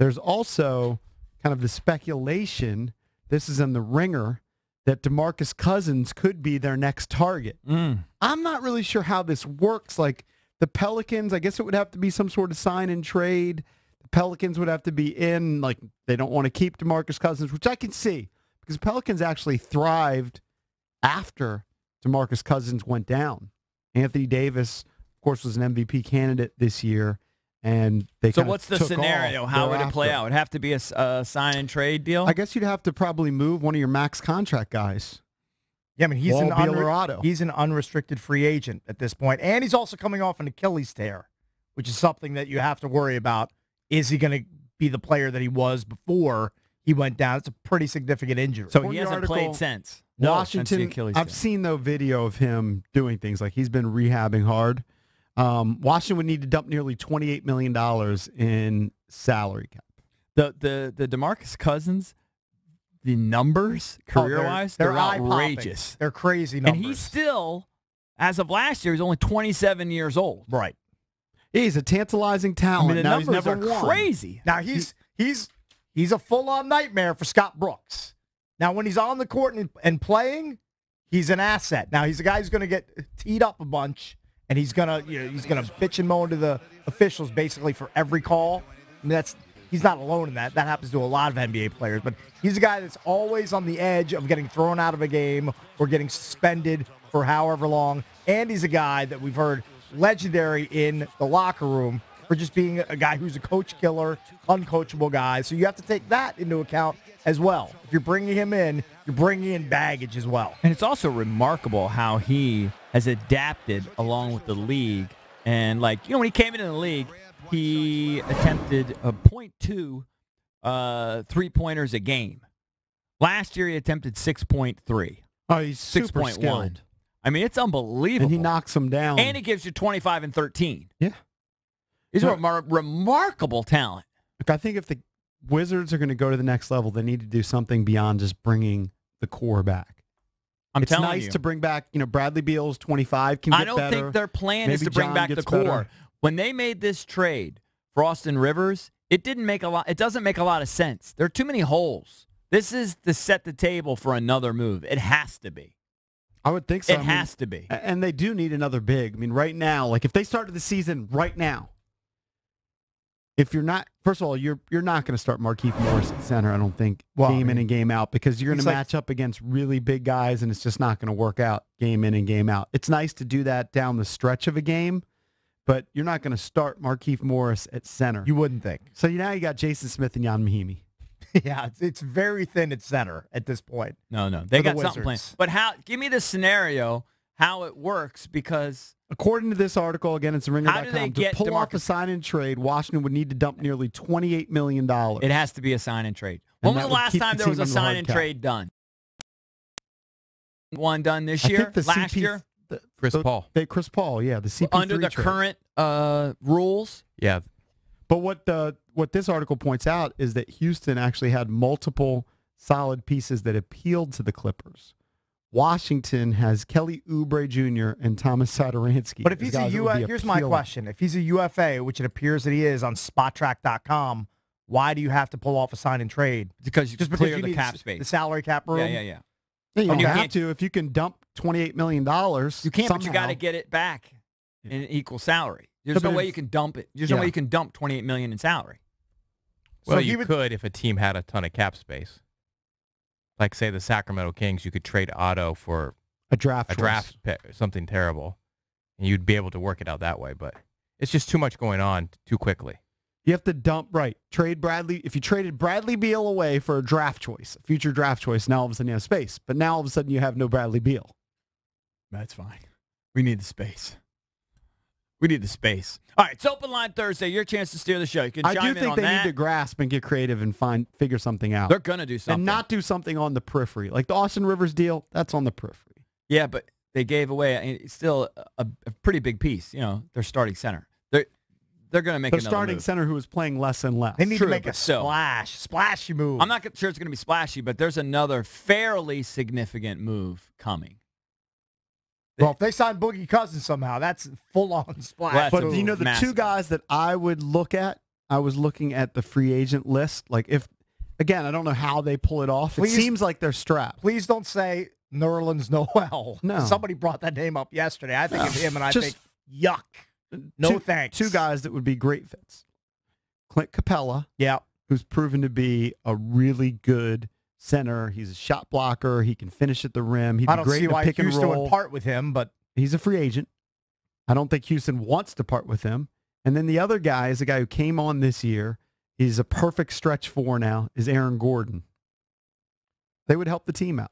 There's also kind of the speculation, this is in the Ringer, that DeMarcus Cousins could be their next target. I'm not really sure how this works. Like the Pelicans, I guess it would have to be some sort of sign and trade. The Pelicans would have to be in, like they don't want to keep DeMarcus Cousins, which I can see because the Pelicans actually thrived after DeMarcus Cousins went down. Anthony Davis, of course, was an MVP candidate this year. And they so what's the scenario? How would it play out? Would it have to be a sign and trade deal? I guess you'd have to probably move one of your max contract guys. Yeah, I mean he's an unrestricted free agent at this point, and he's also coming off an Achilles tear, which is something that you have to worry about. Is he going to be the player that he was before he went down? It's a pretty significant injury. So he hasn't played since. Washington. Since the Achilles tear. I've seen no video of him doing things like he's been rehabbing hard. Washington would need to dump nearly $28 million in salary cap. The DeMarcus Cousins, the numbers career-wise, they're outrageous. They're crazy numbers. And he's still, as of last year, he's only 27 years old. Right. He's a tantalizing talent. I mean, the numbers are crazy. Now he's a full-on nightmare for Scott Brooks. Now when he's on the court and playing, he's an asset. Now he's a guy who's going to get teed up a bunch. And he's gonna bitch and moan to the officials basically for every call. I mean, he's not alone in that. That happens to a lot of NBA players. But he's a guy that's always on the edge of getting thrown out of a game or getting suspended for however long. And he's a guy that we've heard legendary in the locker room for just being a guy who's a coach killer, uncoachable guy. So you have to take that into account as well. If you're bringing him in, you're bringing in baggage as well. And it's also remarkable how he has adapted along with the league. And, when he came into the league, he attempted a 0.2 three-pointers a game. Last year, he attempted 6.3. Oh, he's 6.1. I mean, it's unbelievable. And he knocks them down. And he gives you 25 and 13. Yeah. He's a remarkable talent. Look, I think if the Wizards are going to go to the next level, they need to do something beyond just bringing the core back. It's nice to bring back, Bradley Beal's 25 can get better. I don't think their plan is to bring John back the core. Better. When they made this trade for Austin Rivers, it doesn't make a lot of sense. There are too many holes. This is to set the table for another move. It has to be. I would think so. It has to be. And they do need another big. I mean, right now, if they started the season right now, if you're not, first of all, you're not going to start Markieff Morris at center, I don't think, game in and game out, because you're going to match up against really big guys, and it's just not going to work out game in and game out. It's nice to do that down the stretch of a game, but you're not going to start Markieff Morris at center. You wouldn't think. So now you got Jason Smith and Jan Mahimi. Yeah, it's very thin at center at this point. No, they got something planned. But give me the scenario, how it works, because according to this article, again, it's Ringer.com, how do they get to pull off a sign and trade, Washington would need to dump nearly $28 million. It has to be a sign and trade. When was the last time there was a sign and trade done? One done this year? Last year? Chris Paul. Chris Paul, yeah. The CP3 under the trade. current rules? Yeah. But what this article points out is that Houston actually had multiple solid pieces that appealed to the Clippers. Washington has Kelly Oubre Jr. and Thomas Satoransky. But if he's here's my question. If he's a UFA, which it appears that he is on SpotTrack.com, why do you have to pull off a sign and trade? Because you clear the cap space. The salary cap room? Yeah. Yeah, you don't have to. If you can dump $28 million, you can't, but you got to get it back in equal salary. There's no way you can dump it. There's no way you can dump $28 million in salary. Well, you could if a team had a ton of cap space. Like, say, the Sacramento Kings, you could trade Otto for a draft pick, something terrible, and you'd be able to work it out that way. But it's just too much going on too quickly. You have to trade Bradley. If you traded Bradley Beal away for a draft choice, a future draft choice, now all of a sudden you have space. But now all of a sudden you have no Bradley Beal. That's fine. We need the space. We need the space. All right, it's Open Line Thursday. Your chance to steer the show. You can chime in on that. I do think they need to grasp and get creative and figure something out. They're going to do something. And not do something on the periphery. Like the Austin Rivers deal, that's on the periphery. Yeah, but they gave away it's still a pretty big piece. Their starting center. They're going to make another starting move. Center who is playing less and less. They need to make a splashy move. I'm not sure it's going to be splashy, but there's another fairly significant move coming. Well, if they sign Boogie Cousins somehow, that's full-on splash. But the two guys that I would look at, I was looking at the free agent list. Like if, again, I don't know how they pull it off. Please, it seems like they're strapped. Please don't say Nerlens Noel. No. Somebody brought that name up yesterday. I think of him and I Just think, yuck. No thanks. Two guys that would be great fits. Clint Capella, Yeah. who's proven to be a really good center. He's a shot blocker. He can finish at the rim. He'd I be don't great see in a why pick and Houston roll. would part with him, but He's a free agent. I don't think Houston wants to part with him. And then the other guy is a guy who came on this year. He's a perfect stretch 4 now, is Aaron Gordon. They would help the team out.